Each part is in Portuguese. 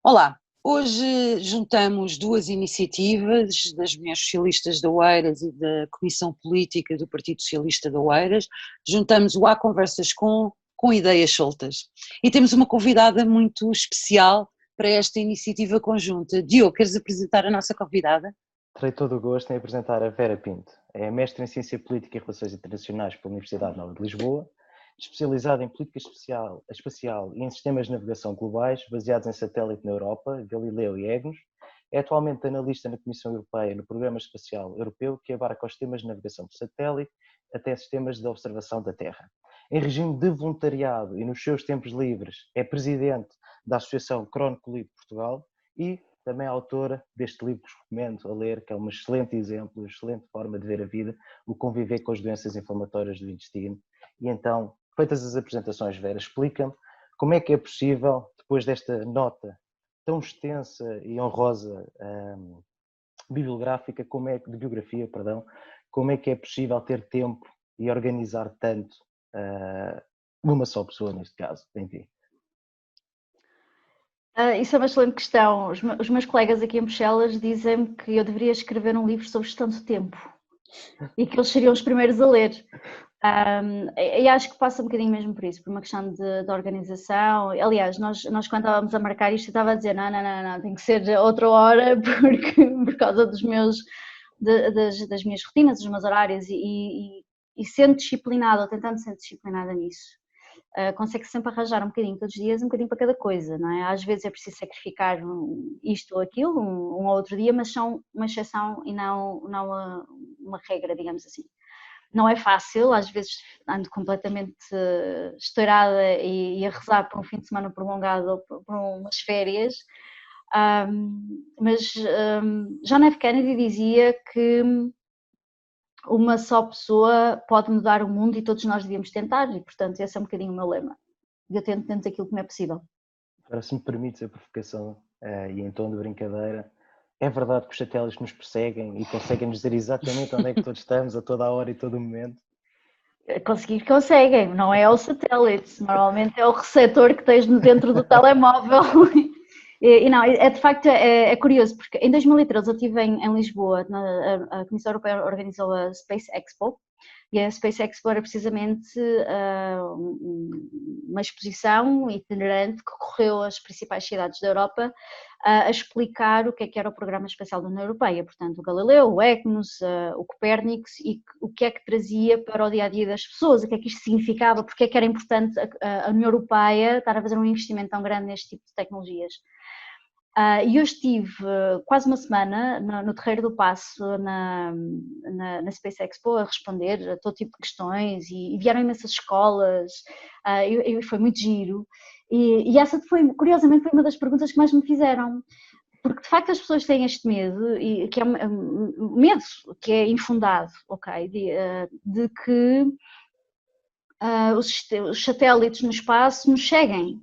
Olá, hoje juntamos duas iniciativas das Mulheres Socialistas de Oeiras e da Comissão Política do Partido Socialista de Oeiras, juntamos o Há Conversas com ideias soltas. E temos uma convidada muito especial para esta iniciativa conjunta. Diogo, queres apresentar a nossa convidada? Terei todo o gosto em apresentar a Vera Pinto. É mestre em Ciência Política e Relações Internacionais pela Universidade Nova de Lisboa, especializada em Política Espacial e em Sistemas de Navegação Globais, baseados em satélite na Europa, Galileu e EGNOS. É atualmente analista na Comissão Europeia no Programa Espacial Europeu, que abarca os sistemas de navegação por satélite até sistemas de observação da Terra. Em regime de voluntariado e nos seus tempos livres, é presidente da Associação Crónico-Lido Portugal e também é autora deste livro que vos recomendo a ler, que é um excelente exemplo, uma excelente forma de ver a vida, o conviver com as doenças inflamatórias do intestino. E então, feitas as apresentações, Vera, explica-me como é que é possível, depois desta nota tão extensa e honrosa bibliográfica, de biografia, perdão, como é que é possível ter tempo e organizar tanto uma só pessoa, neste caso, em ti? Isso é uma excelente questão. Os meus colegas aqui em Bruxelas dizem-me que eu deveria escrever um livro sobre gestão de tempo e que eles seriam os primeiros a ler. E acho que passa um bocadinho mesmo por isso, por uma questão de organização. Aliás, nós quando estávamos a marcar isto, eu estava a dizer, não, tem que ser outra hora por causa das minhas rotinas, dos meus horários e sendo disciplinada, ou tentando ser disciplinada nisso. Consegue sempre arranjar um bocadinho todos os dias, um bocadinho para cada coisa, não é? Às vezes é preciso sacrificar isto ou aquilo, um ou outro dia, mas são uma exceção e não uma regra, digamos assim. Não é fácil, às vezes ando completamente estourada e a rezar por um fim de semana prolongado ou por umas férias, mas John F. Kennedy dizia que uma só pessoa pode mudar o mundo e todos nós devíamos tentar, e portanto esse é um bocadinho o meu lema. Eu tento dentro daquilo que me é possível. Agora, se me permites a provocação e em tom de brincadeira, é verdade que os satélites nos perseguem e conseguem nos dizer exatamente onde é que todos estamos, a toda a hora e todo o momento? Conseguir conseguem, não é o satélite, normalmente é o receptor que tens dentro do telemóvel. E não, de facto é curioso, porque em 2013 eu estive em Lisboa, a Comissão Europeia organizou a Space Expo, e a Space Expo era precisamente uma exposição itinerante que correu as principais cidades da Europa a explicar o que era o Programa Espacial da União Europeia, portanto o Galileu, o EGNOS, o Copérnicos e o que é que trazia para o dia-a-dia das pessoas, o que é que isto significava, porque é que era importante a União Europeia estar a fazer um investimento tão grande neste tipo de tecnologias. E eu estive quase uma semana no Terreiro do Paço, na Space Expo, a responder a todo tipo de questões e vieram imensas escolas, e foi muito giro. E essa curiosamente, foi uma das perguntas que mais me fizeram. Porque de facto as pessoas têm este medo, e que é um medo que é infundado, ok? De que os satélites no espaço nos cheguem.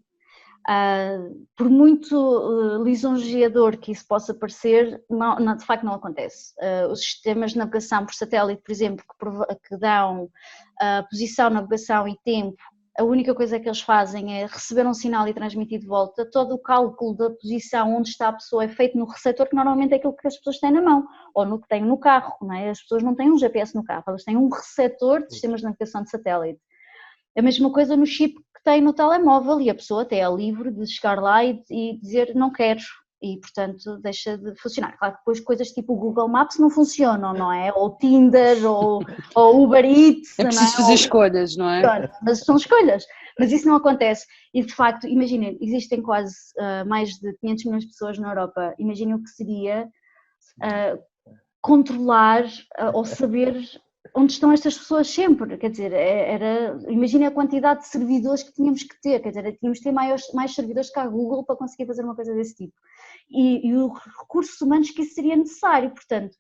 Por muito lisonjeador que isso possa parecer, de facto não acontece. Os sistemas de navegação por satélite, por exemplo, que dão posição, navegação e tempo, a única coisa que eles fazem é receber um sinal e transmitir de volta. Todo o cálculo da posição onde está a pessoa é feito no receptor, que normalmente é aquilo que as pessoas têm na mão, ou no que têm no carro, não é? As pessoas não têm um GPS no carro, elas têm um receptor de sistemas de navegação de satélite. A mesma coisa no chip que tem no telemóvel, e a pessoa até é livre de chegar lá e dizer não quero, e portanto deixa de funcionar. Claro que depois coisas tipo o Google Maps não funcionam, não é? Ou Tinder, ou Uber Eats. É preciso fazer escolhas, não é? Mas são escolhas, mas isso não acontece. E de facto, imaginem, existem quase mais de 500 milhões de pessoas na Europa, imaginem o que seria controlar ou saber onde estão estas pessoas sempre, quer dizer, imagina a quantidade de servidores que tínhamos que ter, quer dizer, tínhamos que ter mais servidores que a Google para conseguir fazer uma coisa desse tipo. E os recursos humanos que isso seria necessário, portanto,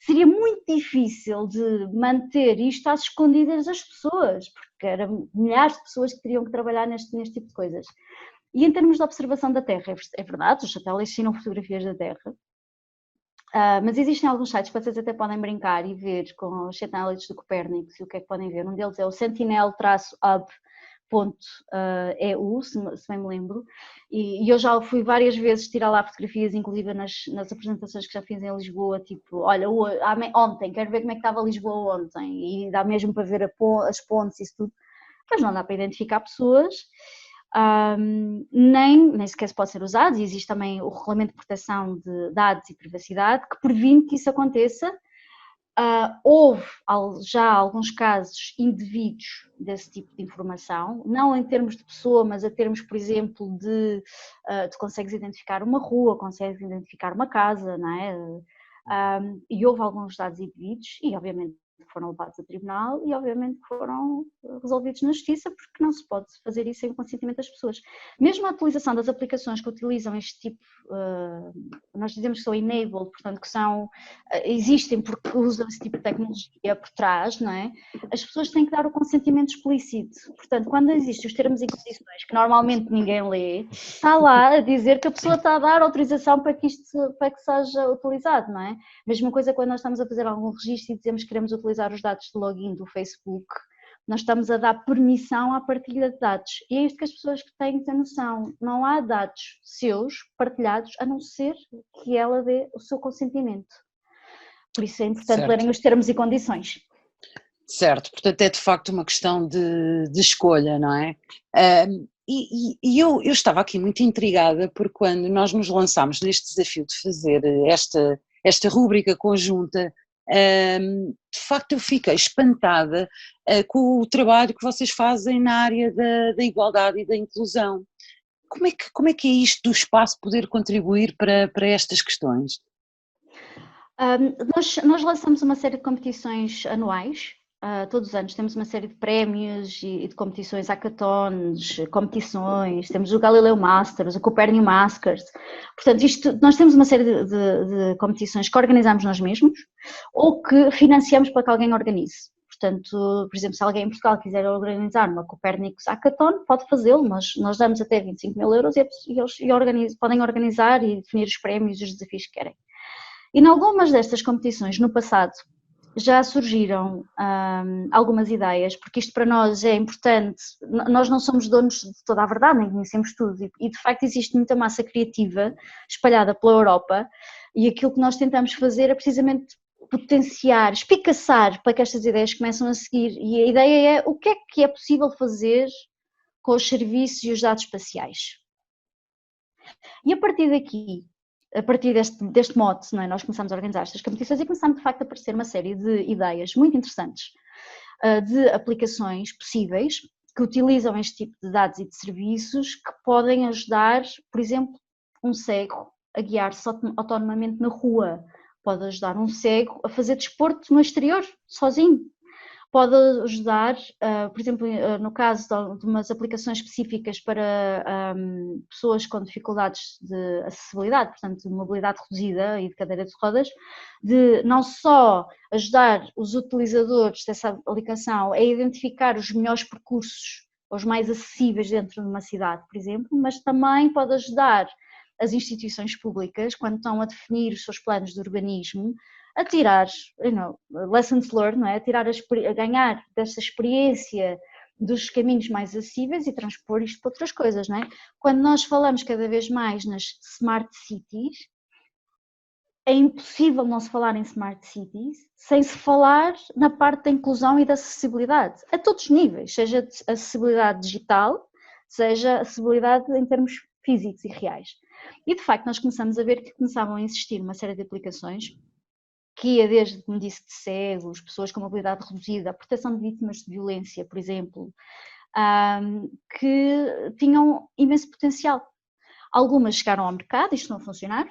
seria muito difícil de manter isto às escondidas das pessoas, porque eram milhares de pessoas que teriam que trabalhar neste tipo de coisas. E em termos de observação da Terra, é verdade, os satélites tiram fotografias da Terra, mas existem alguns sites que vocês até podem brincar e ver com os satélites do Copérnicos e o que é que podem ver. Um deles é o sentinel-hub.com, se bem me lembro, e eu já fui várias vezes tirar lá fotografias, inclusive nas apresentações que já fiz em Lisboa, tipo, olha, ontem, quero ver como é que estava Lisboa ontem, e dá mesmo para ver as pontes e isso tudo, mas não dá para identificar pessoas, nem sequer se pode ser usado, e existe também o Regulamento de Proteção de Dados e Privacidade, que previne que isso aconteça. Houve já alguns casos indevidos desse tipo de informação, não em termos de pessoa, mas a termos, por exemplo, de consegues identificar uma rua, consegues identificar uma casa, não é? E houve alguns dados indevidos e obviamente foram levados a tribunal e obviamente foram resolvidos na justiça, porque não se pode fazer isso sem o consentimento das pessoas. Mesmo a utilização das aplicações que utilizam este tipo, nós dizemos que são enabled, portanto que existem porque usam esse tipo de tecnologia por trás, não é? As pessoas têm que dar o consentimento explícito. Portanto, quando existem os termos e condições, que normalmente ninguém lê, está lá a dizer que a pessoa está a dar autorização para que seja utilizado, não é? Mesma coisa quando nós estamos a fazer algum registro e dizemos que queremos utilizar os dados de login do Facebook, nós estamos a dar permissão à partilha de dados. E é isto que as pessoas têm que ter noção. Não há dados seus partilhados a não ser que ela dê o seu consentimento. Por isso é importante lerem os termos e condições. Certo, portanto é de facto uma questão de escolha, não é? Eu estava aqui muito intrigada porque quando nós nos lançámos neste desafio de fazer esta rúbrica conjunta, de facto eu fiquei espantada com o trabalho que vocês fazem na área da igualdade e da inclusão. Como é que é isto do espaço poder contribuir para estas questões? Nós lançamos uma série de competições anuais. Todos os anos temos uma série de prémios e de competições, hackathons, competições, temos o Galileu Masters, o Copérnico Masters. Portanto, nós temos uma série de competições que organizamos nós mesmos ou que financiamos para que alguém organize. Portanto, por exemplo, se alguém em Portugal quiser organizar uma Copérnicos Hackathon, pode fazê-lo, nós damos até 25.000 euros e eles podem organizar e definir os prémios e os desafios que querem. E em algumas destas competições, no passado, já surgiram algumas ideias, porque isto para nós é importante, nós não somos donos de toda a verdade, nem conhecemos tudo, e de facto existe muita massa criativa espalhada pela Europa, e aquilo que nós tentamos fazer é precisamente potenciar, espicaçar para que estas ideias começam a seguir, e a ideia é o que é possível fazer com os serviços e os dados espaciais. E a partir daqui, a partir deste mote, não é? Nós começamos a organizar estas competições e começamos de facto a aparecer uma série de ideias muito interessantes de aplicações possíveis que utilizam este tipo de dados e de serviços que podem ajudar, por exemplo, um cego a guiar-se autonomamente na rua, pode ajudar um cego a fazer desporto no exterior, sozinho. Pode ajudar, por exemplo, no caso de umas aplicações específicas para pessoas com dificuldades de acessibilidade, portanto de mobilidade reduzida e de cadeira de rodas, de não só ajudar os utilizadores dessa aplicação a identificar os melhores percursos, os mais acessíveis dentro de uma cidade, por exemplo, mas também pode ajudar as instituições públicas, quando estão a definir os seus planos de urbanismo, a tirar, lessons learned, não é? A ganhar dessa experiência dos caminhos mais acessíveis e transpor isto para outras coisas, não é? Quando nós falamos cada vez mais nas smart cities, é impossível não se falar em smart cities sem se falar na parte da inclusão e da acessibilidade, a todos os níveis, seja acessibilidade digital, seja acessibilidade em termos físicos e reais. E de facto nós começamos a ver que começavam a existir uma série de aplicações que ia desde, como disse, de cegos, pessoas com mobilidade reduzida, a proteção de vítimas de violência, por exemplo, que tinham imenso potencial. Algumas chegaram ao mercado, isto não a funcionar,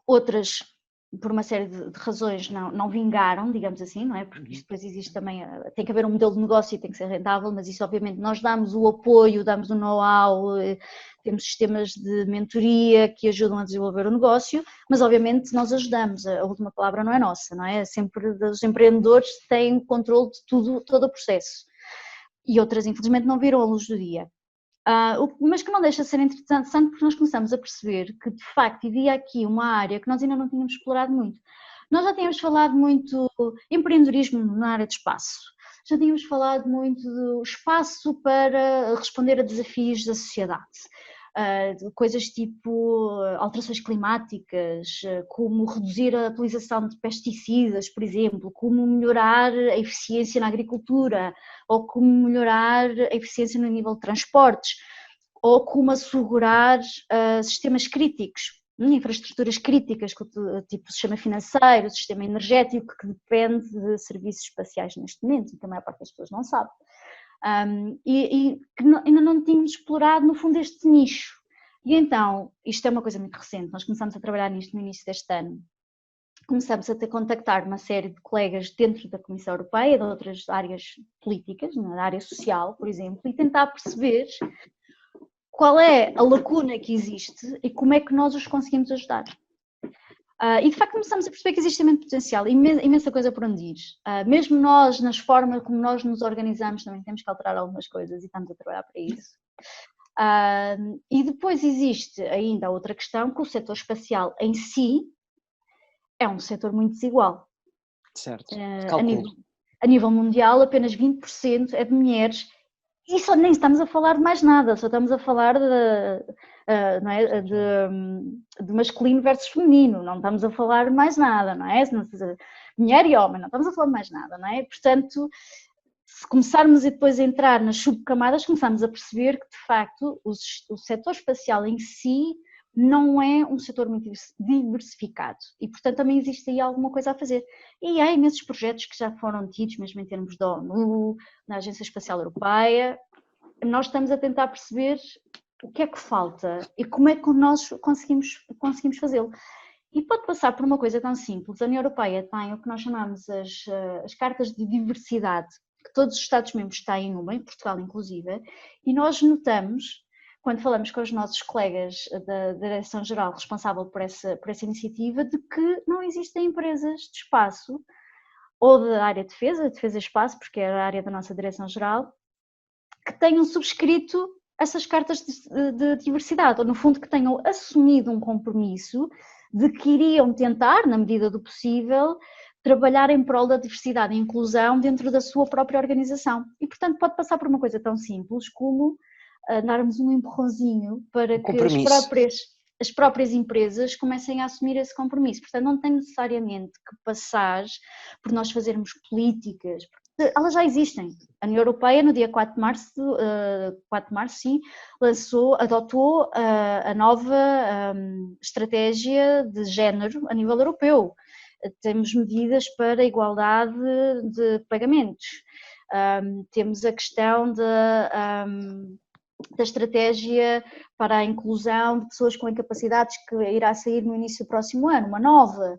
outras, por uma série de razões, não vingaram, digamos assim, não é? Porque isto depois existe também, tem que haver um modelo de negócio e tem que ser rentável, mas isso obviamente nós damos o apoio, damos o know-how, temos sistemas de mentoria que ajudam a desenvolver o negócio, mas obviamente nós ajudamos, a última palavra não é nossa, não é? Sempre os empreendedores têm controle de tudo, todo o processo. E outras infelizmente não viram a luz do dia. Mas que não deixa de ser interessante porque nós começamos a perceber que de facto havia aqui uma área que nós ainda não tínhamos explorado muito. Nós já tínhamos falado muito empreendedorismo na área de espaço, já tínhamos falado muito do espaço para responder a desafios da sociedade. Coisas tipo alterações climáticas, como reduzir a utilização de pesticidas, por exemplo, como melhorar a eficiência na agricultura, ou como melhorar a eficiência no nível de transportes, ou como assegurar sistemas críticos, infraestruturas críticas, tipo o sistema financeiro, o sistema energético, que depende de serviços espaciais neste momento, e que a maior parte das pessoas não sabe. E que ainda não tínhamos explorado, no fundo, este nicho. E então, isto é uma coisa muito recente, nós começamos a trabalhar nisto no início deste ano. Começamos a contactar uma série de colegas dentro da Comissão Europeia, de outras áreas políticas, na área social, por exemplo, e tentar perceber qual é a lacuna que existe e como é que nós os conseguimos ajudar. E de facto começamos a perceber que existe imenso potencial, imensa coisa por onde ir. Mesmo nós, nas formas como nós nos organizamos, também temos que alterar algumas coisas e estamos a trabalhar para isso. E depois existe ainda a outra questão, que o setor espacial em si é um setor muito desigual. Certo, A nível mundial, apenas 20% é de mulheres. E só nem estamos a falar de mais nada, só estamos a falar não é, de masculino versus feminino, não estamos a falar de mais nada, não é? Mulher e homem, não estamos a falar de mais nada, não é? Portanto, se começarmos a depois a entrar nas subcamadas, começamos a perceber que, de facto, o setor espacial em si não é um setor muito diversificado e, portanto, também existe aí alguma coisa a fazer. E há imensos projetos que já foram tidos, mesmo em termos da ONU, na Agência Espacial Europeia. Nós estamos a tentar perceber o que é que falta e como é que nós conseguimos fazê-lo. E pode passar por uma coisa tão simples. A União Europeia tem o que nós chamamos as cartas de diversidade, que todos os Estados-membros têm uma, em Portugal inclusive, e nós notamos, quando falamos com os nossos colegas da Direção-Geral responsável por essa iniciativa, de que não existem empresas de espaço, ou da área de defesa e espaço, porque é a área da nossa Direção-Geral, que tenham subscrito essas cartas de diversidade, ou no fundo que tenham assumido um compromisso de que iriam tentar, na medida do possível, trabalhar em prol da diversidade e inclusão dentro da sua própria organização. E, portanto, pode passar por uma coisa tão simples como darmos um empurrãozinho para que as próprias empresas comecem a assumir esse compromisso. Portanto, não tem necessariamente que passar por nós fazermos políticas, porque elas já existem. A União Europeia, no dia 4 de março, sim, adotou a nova estratégia de género a nível europeu. Temos medidas para a igualdade de pagamentos. Temos a questão da estratégia para a inclusão de pessoas com incapacidades, que irá sair no início do próximo ano, uma nova.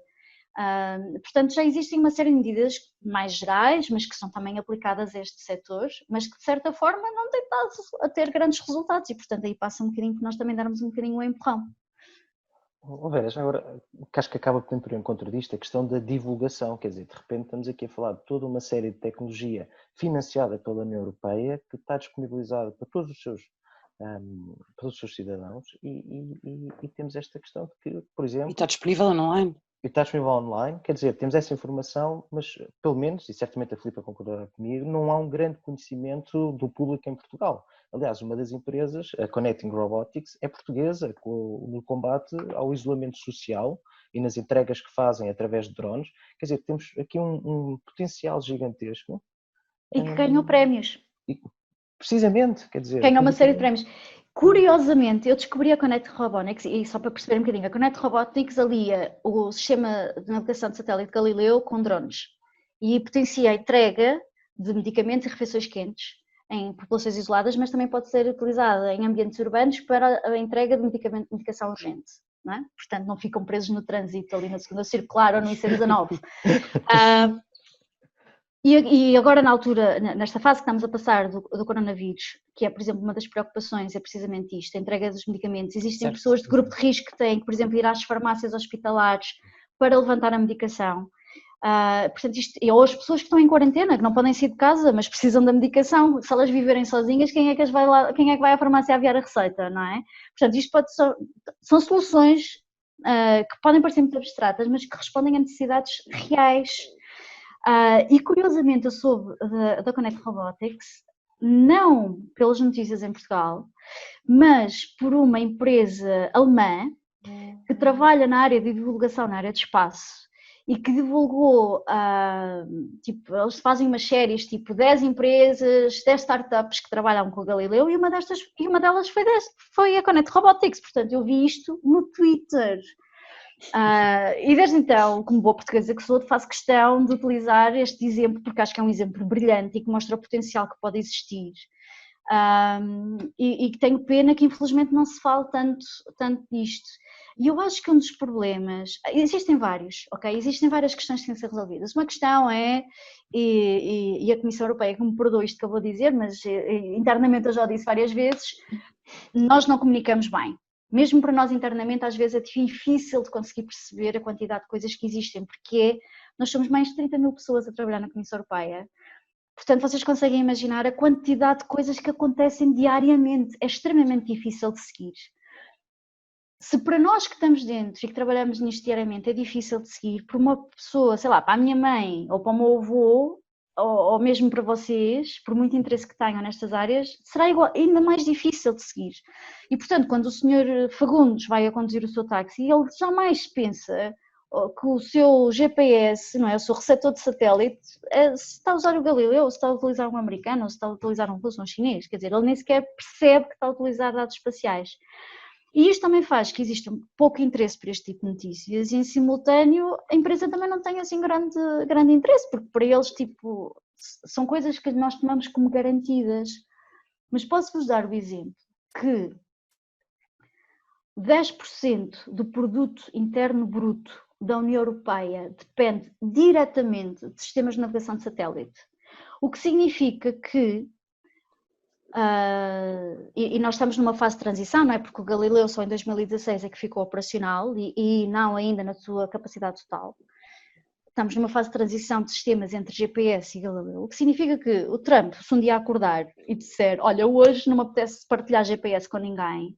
Portanto, já existem uma série de medidas mais gerais, mas que são também aplicadas a este setor, mas que de certa forma não têm estado a ter grandes resultados e, portanto, aí passa um bocadinho que nós também darmos um bocadinho um empurrão. Vera, já agora, que acho que acaba por ter um encontro disto, a questão da divulgação, quer dizer, de repente estamos aqui a falar de toda uma série de tecnologia financiada pela União Europeia que está disponibilizada para todos os seus cidadãos e temos esta questão de que, por exemplo... E está disponível online. E está disponível online, quer dizer, temos essa informação, mas pelo menos, e certamente a Filipa concordará comigo, não há um grande conhecimento do público em Portugal. Aliás, uma das empresas, a Connecting Robotics, é portuguesa no combate ao isolamento social e nas entregas que fazem através de drones. Quer dizer, temos aqui um potencial gigantesco. E que ganhou prémios. Precisamente, quer dizer... Ganhou uma série de prémios. Curiosamente, eu descobri a Connect Robotics, e só para perceber um bocadinho, a Connect Robotics alia o sistema de navegação de satélite Galileu com drones e potencia a entrega de medicamentos e refeições quentes em populações isoladas, mas também pode ser utilizada em ambientes urbanos para a entrega de medicação urgente. Não é? Portanto, não ficam presos no trânsito ali na segunda circular ou no IC19. E agora, na altura, nesta fase que estamos a passar do coronavírus, que é, por exemplo, uma das preocupações, é precisamente isto, a entrega dos medicamentos. Existem pessoas de grupo de risco que têm que, por exemplo, ir às farmácias hospitalares para levantar a medicação. Portanto, ou as pessoas que estão em quarentena, que não podem sair de casa, mas precisam da medicação. Se elas viverem sozinhas, quem é que vai à farmácia a enviar a receita, não é? Portanto, isto são soluções que podem parecer muito abstratas, mas que respondem a necessidades reais. E curiosamente eu soube da Connect Robotics, não pelas notícias em Portugal, mas por uma empresa alemã que trabalha na área de divulgação, na área de espaço, e que divulgou, tipo, eles fazem umas séries, tipo 10 empresas, 10 startups que trabalham com o Galileu, e uma delas foi a Connect Robotics, portanto eu vi isto no Twitter. E desde então, como boa portuguesa que sou, faço questão de utilizar este exemplo, porque acho que é um exemplo brilhante e que mostra o potencial que pode existir. E que tenho pena que infelizmente não se fale tanto disto. E eu acho que um dos problemas, existem vários, ok? Existem várias questões que têm de ser resolvidas. Uma questão é, e a Comissão Europeia que me perdoa isto que eu vou dizer, mas internamente eu já disse várias vezes, nós não comunicamos bem. Mesmo para nós internamente, às vezes é difícil de conseguir perceber a quantidade de coisas que existem, porque nós somos mais de 30 mil pessoas a trabalhar na Comissão Europeia. Portanto, vocês conseguem imaginar a quantidade de coisas que acontecem diariamente. É extremamente difícil de seguir. Se para nós que estamos dentro e que trabalhamos nisto diariamente é difícil de seguir, para uma pessoa, sei lá, para a minha mãe ou para o meu avô, ou mesmo para vocês, por muito interesse que tenham nestas áreas, será ainda mais difícil de seguir. E, portanto, quando o Sr. Fagundes vai a conduzir o seu táxi, ele jamais pensa que o seu GPS, não é, o seu receptor de satélite, se está a usar o Galileu, se está a utilizar um americano, ou se está a utilizar um russo ou um chinês, quer dizer, ele nem sequer percebe que está a utilizar dados espaciais. E isto também faz que exista pouco interesse por este tipo de notícias e, em simultâneo, a empresa também não tem assim grande interesse, porque para eles, tipo, são coisas que nós tomamos como garantidas. Mas posso-vos dar o exemplo que 10% do produto interno bruto da União Europeia depende diretamente de sistemas de navegação de satélite, o que significa que e nós estamos numa fase de transição, não é? Porque o Galileu só em 2016 é que ficou operacional e não ainda na sua capacidade total. Estamos numa fase de transição de sistemas entre GPS e Galileu, o que significa que o Trump, se um dia acordar e disser, olha, hoje não me apetece partilhar GPS com ninguém,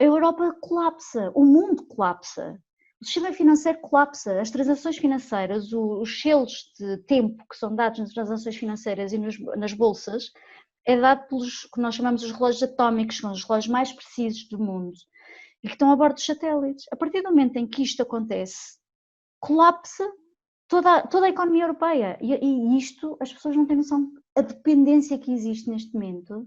a Europa colapsa, o mundo colapsa, o sistema financeiro colapsa, as transações financeiras, os selos de tempo que são dados nas transações financeiras e nas bolsas, é dado pelos que nós chamamos os relógios atómicos, que são os relógios mais precisos do mundo e que estão a bordo dos satélites. A partir do momento em que isto acontece, colapsa toda a economia europeia e isto, as pessoas não têm noção a dependência que existe neste momento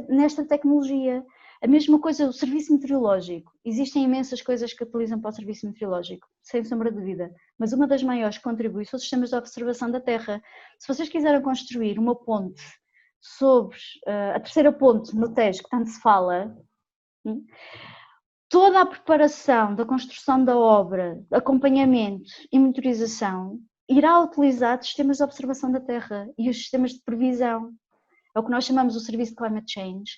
nesta tecnologia. A mesma coisa, o serviço meteorológico. Existem imensas coisas que utilizam para o serviço meteorológico, sem sombra de dúvida, mas uma das maiores que contribui são os sistemas de observação da Terra. Se vocês quiserem construir uma ponte sobre a terceira ponte no Tejo, que tanto se fala, toda a preparação da construção da obra, acompanhamento e monitorização irá utilizar sistemas de observação da Terra e os sistemas de previsão. É o que nós chamamos o serviço de Climate Change,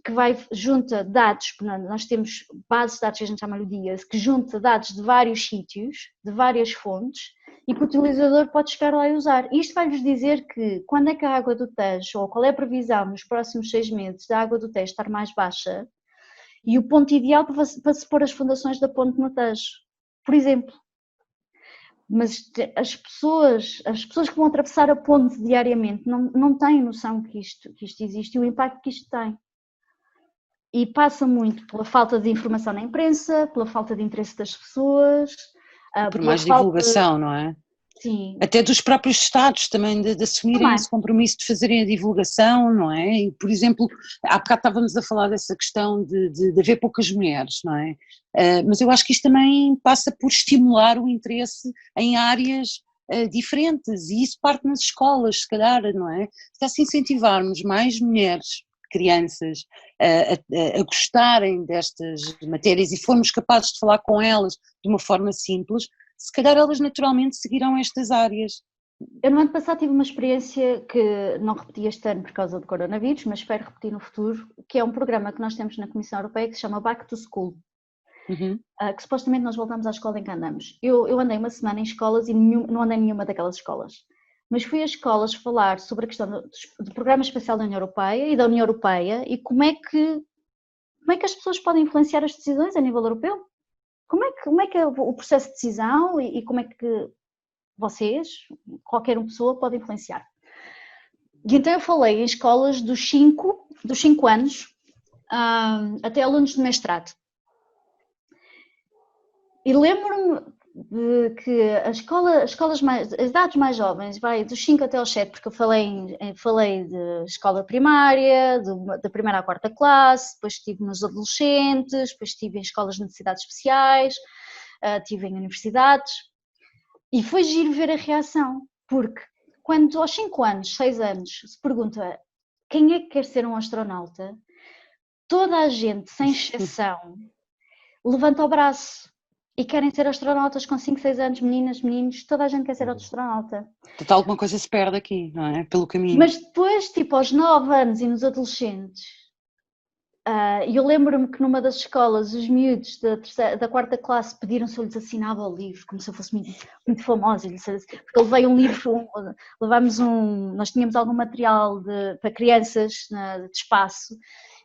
que junta dados, nós temos bases de dados que a gente chama de dias, que junta dados de vários sítios, de várias fontes, e que o utilizador pode chegar lá e usar. Isto vai-vos dizer que quando é que a água do Tejo, ou qual é a previsão nos próximos 6 meses da água do Tejo estar mais baixa, e o ponto ideal para se pôr as fundações da ponte no Tejo, por exemplo. Mas as pessoas que vão atravessar a ponte diariamente não têm noção que isto existe e o impacto que isto tem. E passa muito pela falta de informação na imprensa, pela falta de interesse das pessoas. Por mais divulgação, não é? Sim. Até dos próprios Estados também, de assumirem esse compromisso de fazerem a divulgação, não é? E, por exemplo, há bocado estávamos a falar dessa questão de haver poucas mulheres, não é? Mas eu acho que isto também passa por estimular o interesse em áreas diferentes e isso parte nas escolas, se calhar, não é? Se incentivarmos mais mulheres, crianças, a gostarem destas matérias e formos capazes de falar com elas de uma forma simples, se calhar elas naturalmente seguirão estas áreas. Eu no ano passado tive uma experiência que não repeti este ano por causa do coronavírus, mas espero repetir no futuro, que é um programa que nós temos na Comissão Europeia que se chama Back to School, que supostamente nós voltamos à escola em que andamos. Eu andei uma semana em escolas e não andei em nenhuma daquelas escolas, mas fui a escolas falar sobre a questão do Programa Espacial da União Europeia e da União Europeia e como é que as pessoas podem influenciar as decisões a nível europeu. Como é que é o processo de decisão e como é que vocês, qualquer pessoa pode influenciar. E então eu falei em escolas dos 5 anos até alunos de mestrado. E lembro-me de que as idades mais jovens, vai dos 5 até aos 7, porque eu falei de escola primária, da primeira à quarta classe, depois estive nos adolescentes, depois estive em escolas de necessidades especiais, estive em universidades, e foi giro ver a reação, porque quando aos 5 anos, 6 anos, se pergunta quem é que quer ser um astronauta, toda a gente, sem exceção, levanta o braço. E querem ser astronautas com 5, 6 anos, meninas, meninos, toda a gente quer ser astronauta. Portanto, alguma coisa se perde aqui, não é? Pelo caminho. Mas depois, tipo, aos 9 anos e nos adolescentes, eu lembro-me que numa das escolas, os miúdos da quarta classe pediram se eu lhes assinava o livro, como se eu fosse muito famosa, porque eu levei um livro, nós tínhamos algum material para crianças de espaço,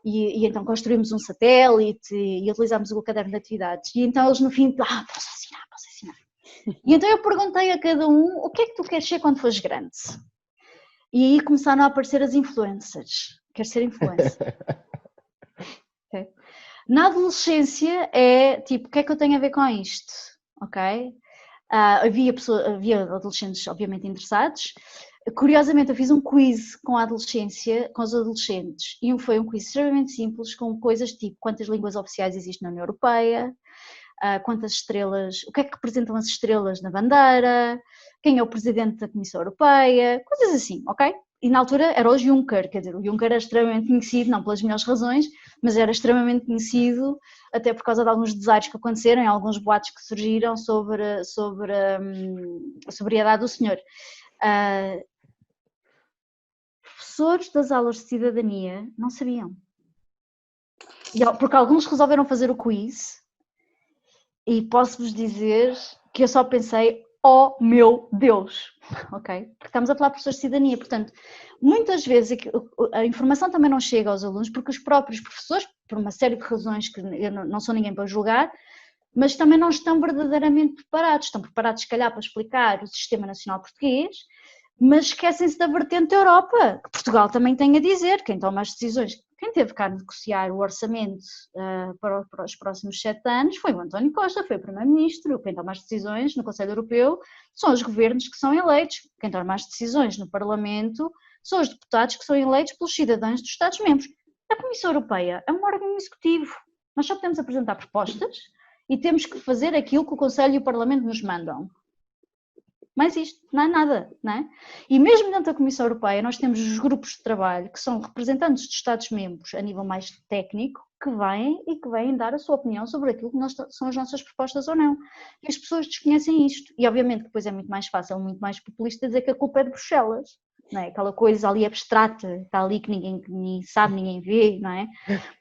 e então construímos um satélite e utilizámos o caderno de atividades. E então eles no fim, posso assinar. E então eu perguntei a cada um, o que é que tu queres ser quando fores grande? E aí começaram a aparecer as influencers. Quero ser influencer. Okay. Na adolescência é tipo, o que é que eu tenho a ver com isto? Ok? Havia adolescentes obviamente interessados. Curiosamente eu fiz um quiz com a adolescência, com os adolescentes, e foi um quiz extremamente simples, com coisas tipo quantas línguas oficiais existem na União Europeia, quantas estrelas, o que é que representam as estrelas na bandeira, quem é o presidente da Comissão Europeia, coisas assim, ok? E na altura era o Juncker, quer dizer, o Juncker era extremamente conhecido, não pelas melhores razões, mas era extremamente conhecido até por causa de alguns desaires que aconteceram, alguns boatos que surgiram sobre a sobriedade do senhor. Professores das aulas de cidadania não sabiam. Porque alguns resolveram fazer o quiz e posso-vos dizer que eu só pensei, oh meu Deus, ok? Porque estamos a falar de professores de cidadania, portanto, muitas vezes a informação também não chega aos alunos porque os próprios professores, por uma série de razões que eu não sou ninguém para julgar, mas também não estão verdadeiramente preparados. Estão preparados, se calhar, para explicar o Sistema Nacional Português, mas esquecem-se da vertente da Europa, que Portugal também tem a dizer, quem toma as decisões, quem teve cá a negociar o orçamento para os próximos 7 anos foi o António Costa, foi o Primeiro-Ministro, quem toma as decisões no Conselho Europeu são os governos que são eleitos, quem toma as decisões no Parlamento são os deputados que são eleitos pelos cidadãos dos Estados-membros. A Comissão Europeia é um órgão executivo, nós só podemos apresentar propostas e temos que fazer aquilo que o Conselho e o Parlamento nos mandam. Mas isto não é nada, não é? E mesmo dentro da Comissão Europeia nós temos os grupos de trabalho que são representantes dos Estados-membros a nível mais técnico que vêm dar a sua opinião sobre aquilo que são as nossas propostas ou não. E as pessoas desconhecem isto. E obviamente depois é muito mais fácil, muito mais populista dizer que a culpa é de Bruxelas, não é? Aquela coisa ali abstrata, está ali que ninguém sabe, ninguém vê, não é?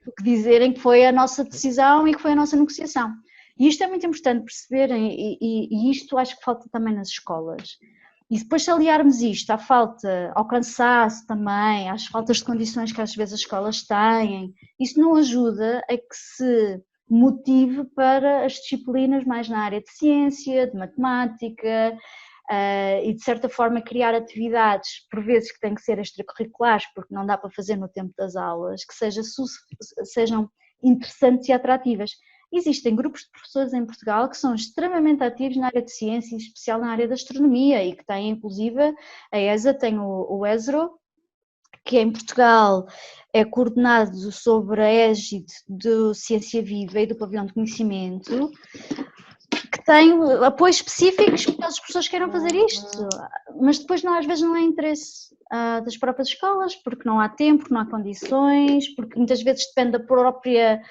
Do que dizerem que foi a nossa decisão e que foi a nossa negociação. E isto é muito importante perceberem, e isto acho que falta também nas escolas. E depois se aliarmos isto ao cansaço também, às faltas de condições que às vezes as escolas têm, isso não ajuda a que se motive para as disciplinas mais na área de ciência, de matemática, e de certa forma criar atividades, por vezes que têm que ser extracurriculares, porque não dá para fazer no tempo das aulas, que sejam interessantes e atrativas. Existem grupos de professores em Portugal que são extremamente ativos na área de ciência, em especial na área da astronomia, e que têm, inclusive, a ESA tem o ESRO, que em Portugal é coordenado sobre a égide do Ciência Viva e do Pavilhão de Conhecimento, que tem apoios específicos para as pessoas que queiram fazer isto, mas depois às vezes não há interesse das próprias escolas, porque não há tempo, porque não há condições, porque muitas vezes depende da própria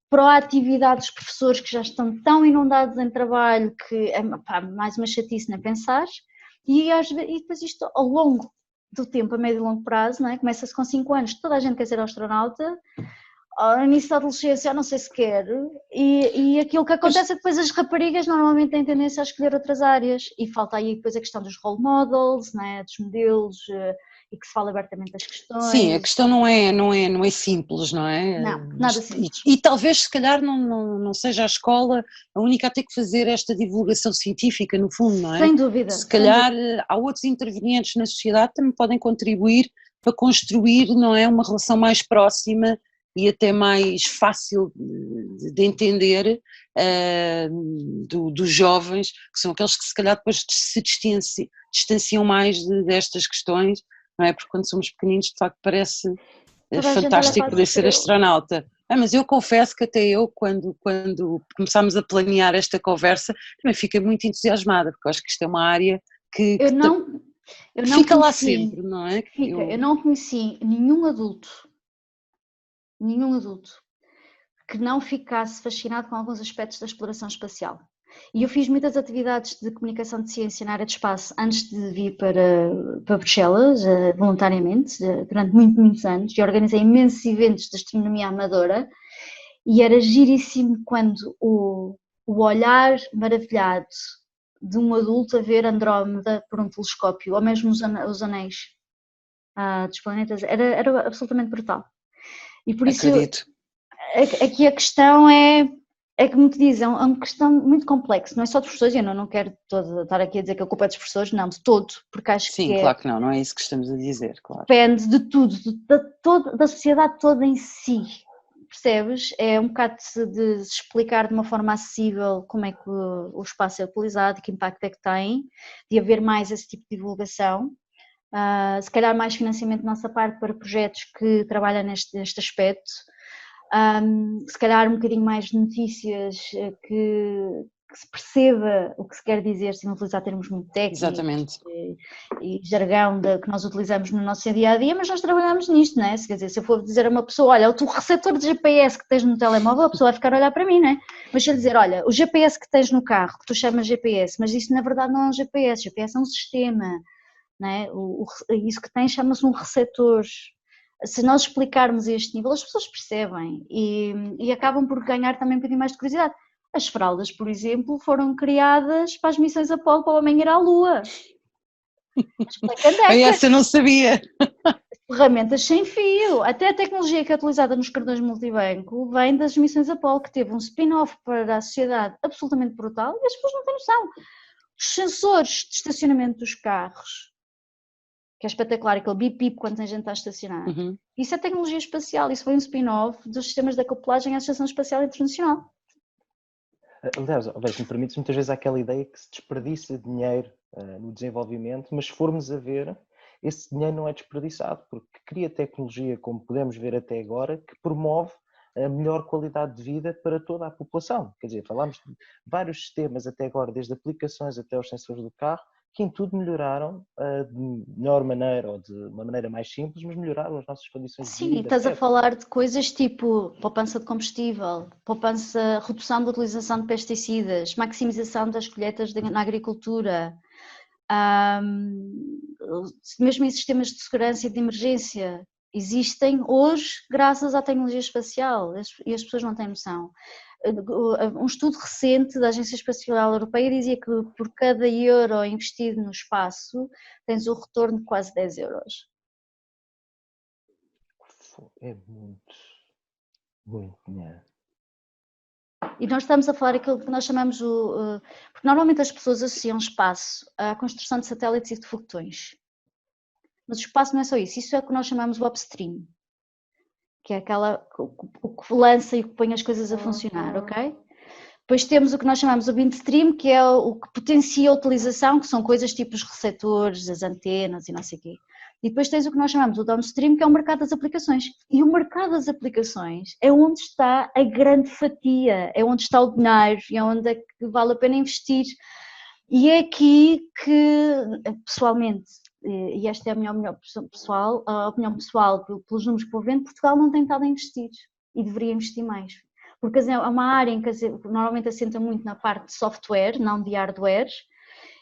proatividade dos professores que já estão tão inundados em trabalho que é mais uma chatice nem pensar, e depois isto ao longo do tempo, a médio e longo prazo, não é? Começa-se com 5 anos, toda a gente quer ser astronauta, ao início da adolescência não sei se quer, e aquilo que acontece é que depois as raparigas normalmente têm tendência a escolher outras áreas, e falta aí depois a questão dos role models, não é? Dos modelos e que se fala abertamente das questões. Sim, a questão não é simples, não é? Não, nada simples. E talvez se calhar não seja a escola a única a ter que fazer esta divulgação científica no fundo, não é? Sem dúvida. Se calhar há outros intervenientes na sociedade que também podem contribuir para construir, não é, uma relação mais próxima e até mais fácil de entender dos jovens, que são aqueles que se calhar depois se distanciam mais destas questões, não é? Porque quando somos pequeninos de facto parece fantástico poder ser astronauta. Mas eu confesso que até eu, quando começámos a planear esta conversa, também fiquei muito entusiasmada, porque eu acho que isto é uma área que fica lá sempre, não é? Eu não conheci nenhum adulto que não ficasse fascinado com alguns aspectos da exploração espacial. E eu fiz muitas atividades de comunicação de ciência na área de espaço antes de vir para Bruxelas, voluntariamente, durante muitos anos, e organizei imensos eventos de astronomia amadora, e era giríssimo quando o olhar maravilhado de um adulto a ver Andrómeda por um telescópio, ou mesmo os anéis dos planetas, era absolutamente brutal. E por isso, aqui a questão é como te diz, é uma questão muito complexa, não é só dos professores, eu não quero estar aqui a dizer que a culpa é dos professores, não, de todo, porque acho que claro que não é isso que estamos a dizer, claro. Depende de tudo, da sociedade toda em si, percebes? É um bocado de explicar de uma forma acessível como é que o espaço é utilizado e que impacto é que tem, de haver mais esse tipo de divulgação, se calhar mais financiamento da nossa parte para projetos que trabalham neste aspecto, se calhar um bocadinho mais de notícias que se perceba o que se quer dizer sem utilizar termos muito técnicos e jargão que nós utilizamos no nosso dia-a-dia, mas nós trabalhamos nisto, não é? Quer dizer, se eu for dizer a uma pessoa, olha, o receptor de GPS que tens no telemóvel, a pessoa vai ficar a olhar para mim, não é? Mas se eu dizer, olha, o GPS que tens no carro, que tu chamas GPS, mas isso na verdade não é um GPS, GPS é um sistema, não é? Isso que tens chama-se um receptor. Se nós explicarmos a este nível, as pessoas percebem e acabam por ganhar também um bocadinho mais de curiosidade. As fraldas, por exemplo, foram criadas para as missões Apolo, para o homem ir à Lua. Essa eu não sabia. Ferramentas sem fio. Até a tecnologia que é utilizada nos cartões multibanco vem das missões Apolo, que teve um spin-off para a sociedade absolutamente brutal e as pessoas não têm noção. Os sensores de estacionamento dos carros, que é espetacular, aquele bip-bip quando a gente está a estacionar. Isso é tecnologia espacial, isso foi um spin-off dos sistemas de acoplagem à Estação Espacial Internacional. Aliás, se me permites, muitas vezes há aquela ideia que se desperdiça dinheiro no desenvolvimento, mas se formos a ver, esse dinheiro não é desperdiçado, porque cria tecnologia, como podemos ver até agora, que promove a melhor qualidade de vida para toda a população. Quer dizer, falámos de vários sistemas até agora, desde aplicações até os sensores do carro, que em tudo melhoraram de melhor maneira ou de uma maneira mais simples, mas melhoraram as nossas condições de vida. Sim, estás a falar de coisas tipo poupança de combustível, redução da utilização de pesticidas, maximização das colheitas na agricultura, mesmo em sistemas de segurança e de emergência, existem hoje graças à tecnologia espacial e as pessoas não têm noção. Um estudo recente da Agência Espacial Europeia dizia que por cada euro investido no espaço tens o retorno de quase 10 euros. É muito dinheiro. E nós estamos a falar aquilo que nós chamamos porque normalmente as pessoas associam espaço à construção de satélites e de foguetões. Mas o espaço não é só isso é o que nós chamamos o upstream, que é o que lança e o que põe as coisas a funcionar, ok? Depois temos o que nós chamamos o midstream, que é o que potencia a utilização, que são coisas tipo os receptores, as antenas e não sei o quê. E depois tens o que nós chamamos o downstream, que é o mercado das aplicações. E o mercado das aplicações é onde está a grande fatia, é onde está o dinheiro, é onde é que vale a pena investir. E é aqui que, pessoalmente, e esta é a minha opinião pessoal, pelos números que vou vendo, Portugal não tem estado a investir e deveria investir mais. Porque é uma área em que normalmente assenta muito na parte de software, não de hardware,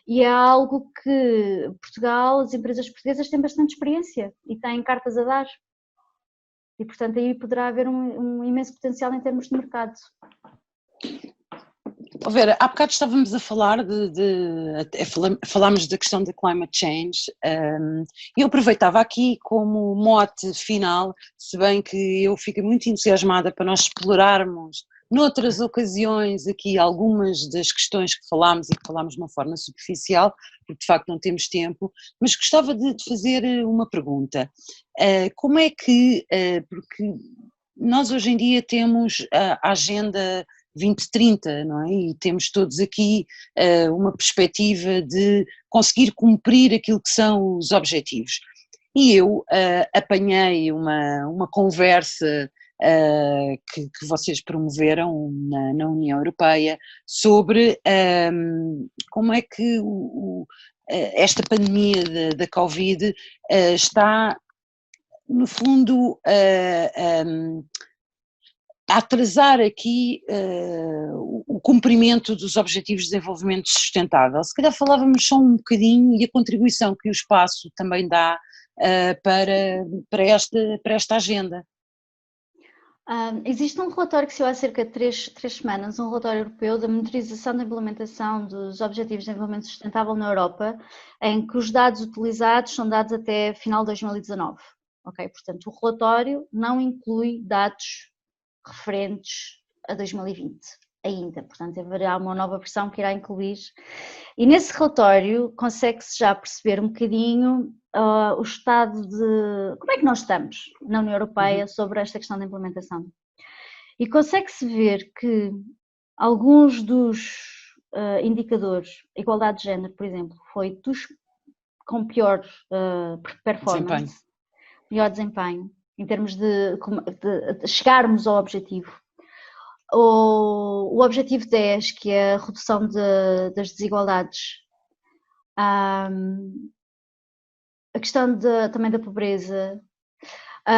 e é algo que Portugal, as empresas portuguesas têm bastante experiência e têm cartas a dar. E, portanto, aí poderá haver um imenso potencial em termos de mercado. Vera, há bocado estávamos a falar falámos da questão da climate change, e eu aproveitava aqui como mote final, se bem que eu fico muito entusiasmada para nós explorarmos noutras ocasiões aqui algumas das questões que falámos e que falámos de uma forma superficial, porque de facto não temos tempo, mas gostava de fazer uma pergunta. Como é que, porque nós hoje em dia temos a Agenda 2030, não é? E temos todos aqui uma perspectiva de conseguir cumprir aquilo que são os objetivos. E eu apanhei uma conversa que vocês promoveram na União Europeia sobre como é que esta pandemia da Covid está, no fundo, a atrasar aqui o cumprimento dos Objetivos de Desenvolvimento Sustentável. Se calhar falávamos só um bocadinho e a contribuição que o espaço também dá para esta agenda. Existe um relatório que saiu há cerca de três semanas, um relatório europeu da monitorização da implementação dos Objetivos de Desenvolvimento Sustentável na Europa, em que os dados utilizados são dados até final de 2019. Okay? Portanto, o relatório não inclui dados referentes a 2020 ainda, portanto haverá uma nova versão que irá incluir, e nesse relatório consegue-se já perceber um bocadinho o estado de como é que nós estamos na União Europeia sobre esta questão da implementação, e consegue-se ver que alguns dos indicadores, a igualdade de género, por exemplo, foi dos com pior performance, melhor desempenho, em termos de chegarmos ao objetivo. O objetivo 10, que é a redução das desigualdades, a questão também da pobreza,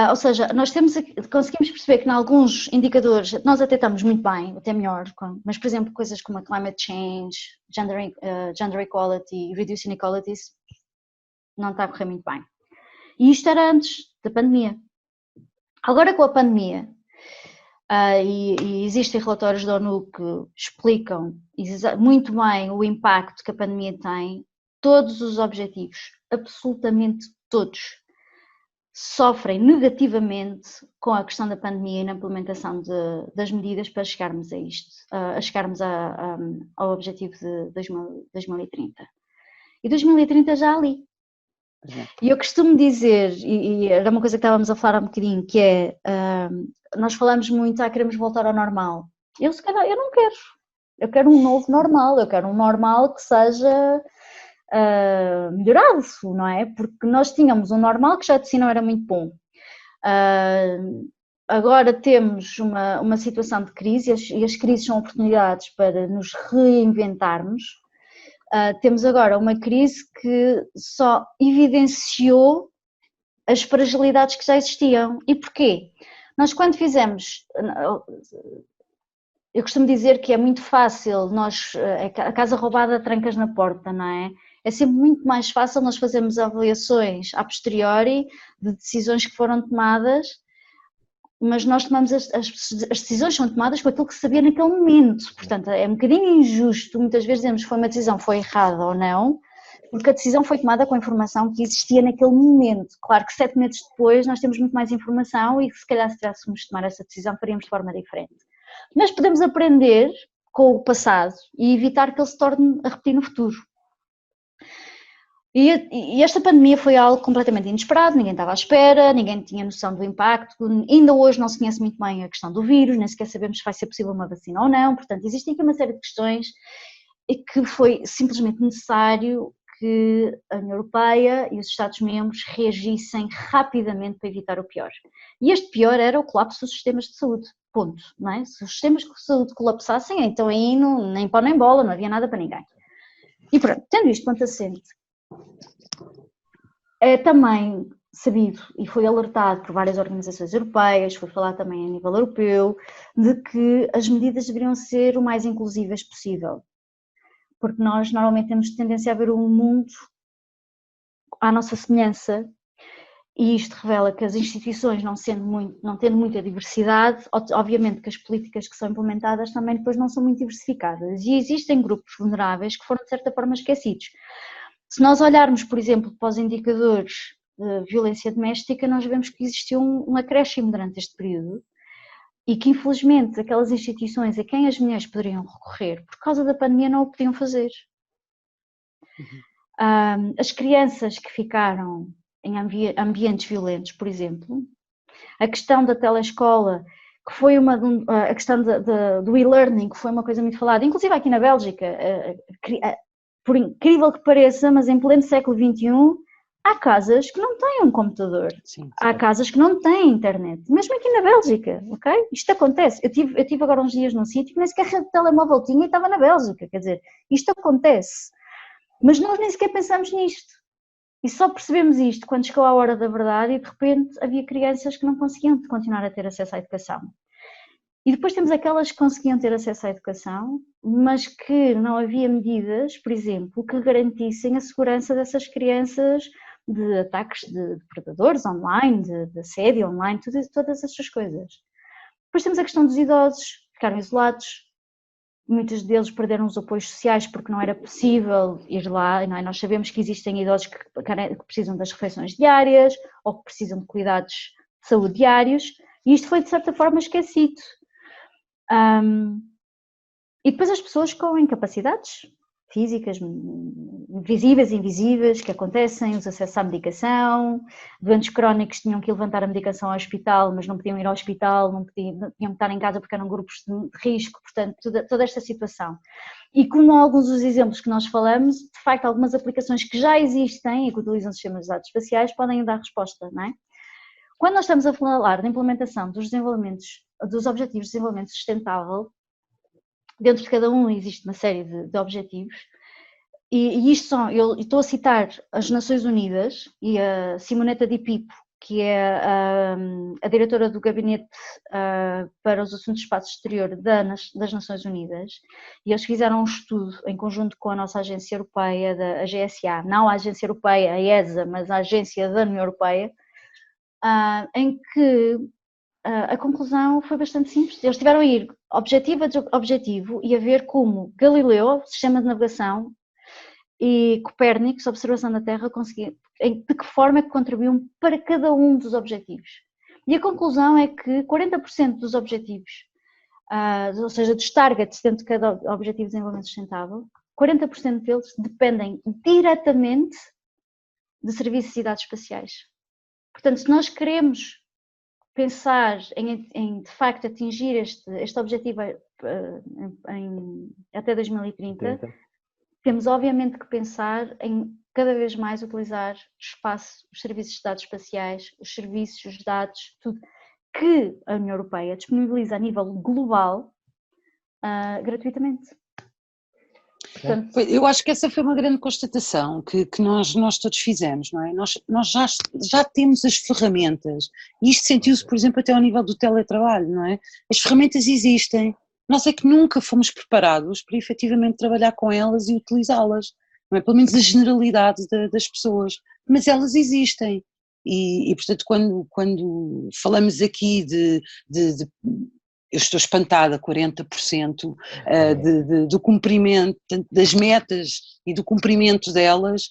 ou seja, nós conseguimos perceber que em alguns indicadores nós até estamos muito bem, até melhor, mas por exemplo coisas como a climate change, gender equality, reducing inequalities, não está a correr muito bem. E isto era antes da pandemia. Agora com a pandemia, e existem relatórios da ONU que explicam muito bem o impacto que a pandemia tem, todos os objetivos, absolutamente todos, sofrem negativamente com a questão da pandemia e na implementação das medidas para chegarmos a isto, chegarmos ao objetivo de 2030. E 2030 já ali. E eu costumo dizer, e era uma coisa que estávamos a falar um bocadinho, que é, nós falamos muito, queremos voltar ao normal. Eu se calhar, eu não quero. Eu quero um novo normal, eu quero um normal que seja melhorado, não é? Porque nós tínhamos um normal que já de si não era muito bom. Agora temos uma situação de crise, e as crises são oportunidades para nos reinventarmos. Temos agora uma crise que só evidenciou as fragilidades que já existiam. E porquê? Nós quando fizemos, eu costumo dizer que é muito fácil, a casa roubada trancas na porta, não é? É sempre muito mais fácil nós fazermos avaliações a posteriori de decisões que foram tomadas, mas nós tomamos as decisões são tomadas com aquilo que se sabia naquele momento, portanto é um bocadinho injusto muitas vezes dizermos que uma decisão foi errada ou não, porque a decisão foi tomada com a informação que existia naquele momento. Claro que 7 meses depois nós temos muito mais informação e se calhar se tivéssemos de tomar essa decisão faríamos de forma diferente. Mas podemos aprender com o passado e evitar que ele se torne a repetir no futuro. E esta pandemia foi algo completamente inesperado, ninguém estava à espera, ninguém tinha noção do impacto, ainda hoje não se conhece muito bem a questão do vírus, nem sequer sabemos se vai ser possível uma vacina ou não, portanto existem aqui uma série de questões e que foi simplesmente necessário que a União Europeia e os Estados-membros reagissem rapidamente para evitar o pior. E este pior era o colapso dos sistemas de saúde, ponto, não é? Se os sistemas de saúde colapsassem, então aí nem pó nem bola, não havia nada para ninguém. E pronto, tendo isto quanto assente, é também sabido e foi alertado por várias organizações europeias, foi falado também a nível europeu, de que as medidas deveriam ser o mais inclusivas possível, porque nós normalmente temos tendência a ver o mundo à nossa semelhança E isto revela que as instituições, não tendo muita diversidade, obviamente que as políticas que são implementadas também depois não são muito diversificadas. E existem grupos vulneráveis que foram de certa forma esquecidos. Se nós olharmos, por exemplo, para os indicadores de violência doméstica, nós vemos que existiu um acréscimo durante este período e que infelizmente aquelas instituições a quem as mulheres poderiam recorrer por causa da pandemia não o podiam fazer. As crianças que ficaram em ambientes violentos, por exemplo, a questão da telescola, que foi a questão do e-learning, que foi uma coisa muito falada, inclusive aqui na Bélgica, por incrível que pareça, mas em pleno século XXI, há casas que não têm um computador, Sim. Há casas que não têm internet, mesmo aqui na Bélgica, ok? Isto acontece. Eu tive agora uns dias num sítio que nem sequer rede de telemóvel tinha e estava na Bélgica, quer dizer, isto acontece. Mas nós nem sequer pensamos nisto. E só percebemos isto quando chegou a hora da verdade e de repente havia crianças que não conseguiam continuar a ter acesso à educação. E depois temos aquelas que conseguiam ter acesso à educação, mas que não havia medidas, por exemplo, que garantissem a segurança dessas crianças de ataques de predadores online, de assédio online, todas essas coisas. Depois temos a questão dos idosos, ficaram isolados. Muitos deles perderam os apoios sociais porque não era possível ir lá, não é? Nós sabemos que existem idosos que precisam das refeições diárias ou que precisam de cuidados de saúde diários e isto foi de certa forma esquecido. E depois as pessoas com incapacidades físicas, visíveis e invisíveis, que acontecem, os acessos à medicação, doentes crónicos tinham que levantar a medicação ao hospital, mas não podiam ir ao hospital, não tinham que estar em casa porque eram grupos de risco, portanto, toda esta situação. E como alguns dos exemplos que nós falamos, de facto, algumas aplicações que já existem e que utilizam sistemas de dados espaciais podem dar resposta, não é? Quando nós estamos a falar da implementação dos Objetivos de Desenvolvimento Sustentável, dentro de cada um existe uma série de objetivos e isto eu estou a citar as Nações Unidas e a Simonetta Di Pipo, que é a diretora do Gabinete para os Assuntos de Espaço Exterior das Nações Unidas, e eles fizeram um estudo em conjunto com a nossa agência europeia, a GSA, não a agência europeia, a ESA, mas a agência da União Europeia, em que a conclusão foi bastante simples. Eles tiveram a ir objetivo a objetivo e a ver como Galileu, sistema de navegação, e Copérnicos, observação da Terra, de que forma é que contribuíam para cada um dos objetivos. E a conclusão é que 40% dos objetivos, ou seja, dos targets dentro de cada objetivo de desenvolvimento sustentável, 40% deles dependem diretamente de serviços e dados espaciais. Portanto, se nós queremos pensar em de facto atingir este objetivo até 2030, temos obviamente que pensar em cada vez mais utilizar espaço, os serviços de dados espaciais, os serviços, os dados, tudo que a União Europeia disponibiliza a nível global gratuitamente. Portanto, eu acho que essa foi uma grande constatação que nós todos fizemos, não é? Nós já temos as ferramentas, e isto sentiu-se, por exemplo, até ao nível do teletrabalho, não é? As ferramentas existem, nós é que nunca fomos preparados para efetivamente trabalhar com elas e utilizá-las, não é? Pelo menos a generalidade das pessoas, mas elas existem, e portanto quando falamos aqui eu estou espantada, 40% do cumprimento das metas e do cumprimento delas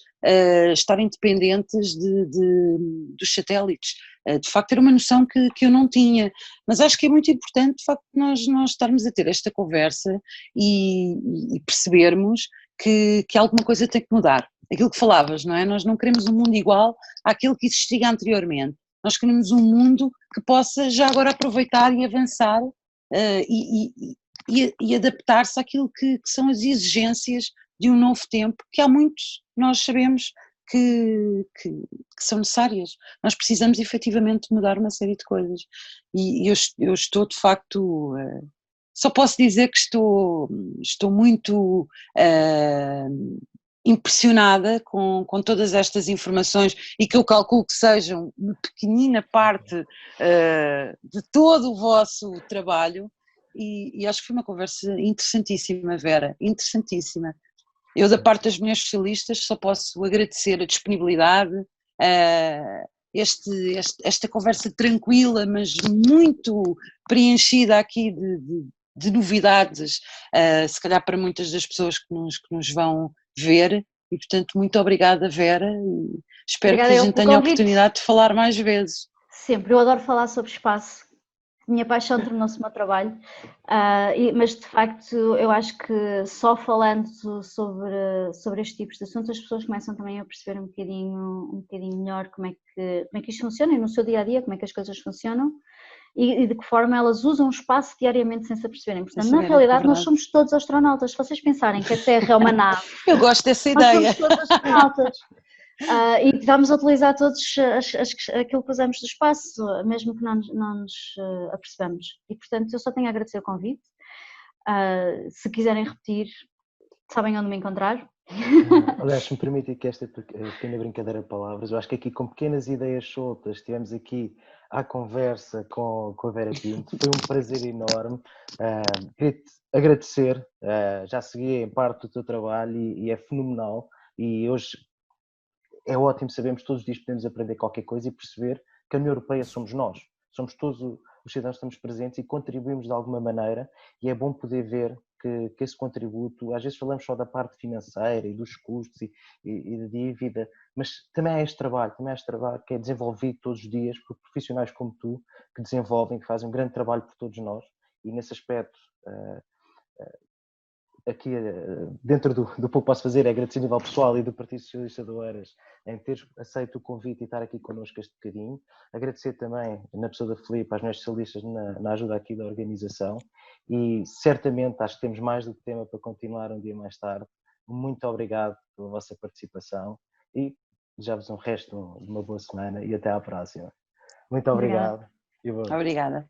estarem dependentes dos satélites. De facto era uma noção que eu não tinha, mas acho que é muito importante de facto nós estarmos a ter esta conversa e percebermos que alguma coisa tem que mudar. Aquilo que falavas, não é? Nós não queremos um mundo igual àquele que existia anteriormente, nós queremos um mundo que possa já agora aproveitar e avançar e adaptar-se àquilo que são as exigências de um novo tempo, que há muitos, nós sabemos que são necessárias. Nós precisamos efetivamente mudar uma série de coisas e eu estou de facto, só posso dizer que estou muito impressionada com todas estas informações e que eu calculo que sejam uma pequenina parte de todo o vosso trabalho e acho que foi uma conversa interessantíssima, Vera, interessantíssima. Eu da parte das mulheres socialistas só posso agradecer a disponibilidade, esta conversa tranquila, mas muito preenchida aqui de novidades, se calhar para muitas das pessoas que nos vão ver, e portanto muito obrigada, Vera, e espero Obrigada que a eu gente pelo tenha a convite. oportunidade de falar mais vezes. Sempre, eu adoro falar sobre espaço. Minha paixão tornou-se o meu trabalho, mas de facto eu acho que só falando sobre estes tipos de assuntos as pessoas começam também a perceber um bocadinho melhor como é que isto funciona e no seu dia a dia, como é que as coisas funcionam e de que forma elas usam o espaço diariamente sem se aperceberem. Portanto, na realidade, nós somos todos astronautas. Se vocês pensarem que a Terra é uma nave, eu gosto dessa nós ideia. somos todos astronautas. E estamos a utilizar todos aquilo que usamos do espaço, mesmo que não nos apercebamos. E, portanto, eu só tenho a agradecer o convite. Se quiserem repetir, sabem onde me encontrar. Aliás, se me permite aqui esta pequena brincadeira de palavras, eu acho que aqui com pequenas ideias soltas, estivemos aqui à conversa com a Vera Pinto, foi um prazer enorme. Queria-te agradecer, já segui em parte do teu trabalho e é fenomenal. E hoje é ótimo, sabemos todos os dias podemos aprender qualquer coisa e perceber que a União Europeia somos nós, somos todos os cidadãos que estamos presentes e contribuímos de alguma maneira, e é bom poder ver que esse contributo, às vezes falamos só da parte financeira e dos custos e da dívida, mas também há este trabalho que é desenvolvido todos os dias por profissionais como tu, que desenvolvem, que fazem um grande trabalho por todos nós, e nesse aspecto aqui dentro do pouco que posso fazer é agradecer a nível pessoal e do Partido Socialista de Oeiras em ter aceito o convite e estar aqui connosco este bocadinho. Agradecer também, na pessoa da Filipe, às mulheres socialistas na ajuda aqui da organização e certamente acho que temos mais do que tema para continuar um dia mais tarde. Muito obrigado pela vossa participação e desejo-vos um resto de uma boa semana e até à próxima. Muito obrigado. Obrigada. Obrigada.